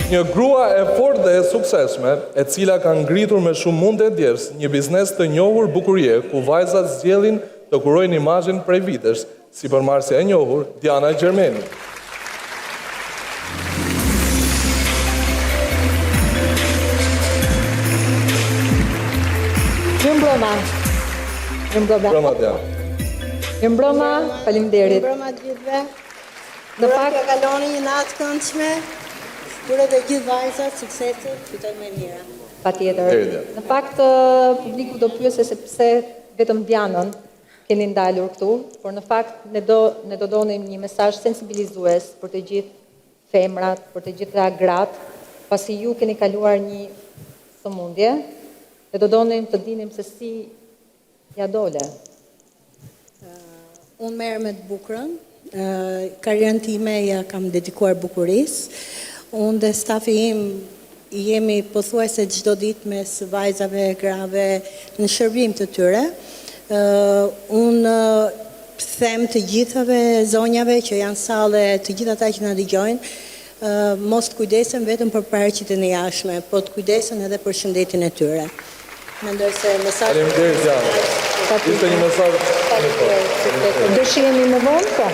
Një grua e fortë dhe e suksesshme, e cila ka ngritur me shumë mundë e djers një biznes të njohur bukurie, ku vajzat zgjedhin të kurojnë imazhin prej vitesh, si përmarrësja e njohur Diana Gjermeni. Mbrëma Diana. Mbrëma, faleminderit. Mbrëma të gjithëve. Në fakt ka kaloni një natë këndshme. Dure dhe gjithë vajzat, suksesit, fitojnë me mira. Patjetër. Në fakt, publiku do pyesë se pse vetëm Dianën keni ndalur këtu, por në fakt ne do donim një mesazh sensibilizues për të gjithë femrat, për të gjitha gratë, pasi ju keni kaluar një sëmundje, dhe do donim të dinim se si ja dole. Unë merë me të bukurën, karrierën time ja kam dedikuar bukurisë. Unë dhe stafi im jemi pothuajse çdo ditë mes vajzave, grave në shërbim të tyre. Unë them të gjithave zonjave që janë sallë, të gjithë ata që na dëgjojnë, mos të kujdesen vetëm për paraqitjen e jashtme, po të kujdesen edhe për shëndetin e tyre. Mendoj se mesazhi. Faleminderit Diana. Ishte një mesazh. Do shihemi më vonë po?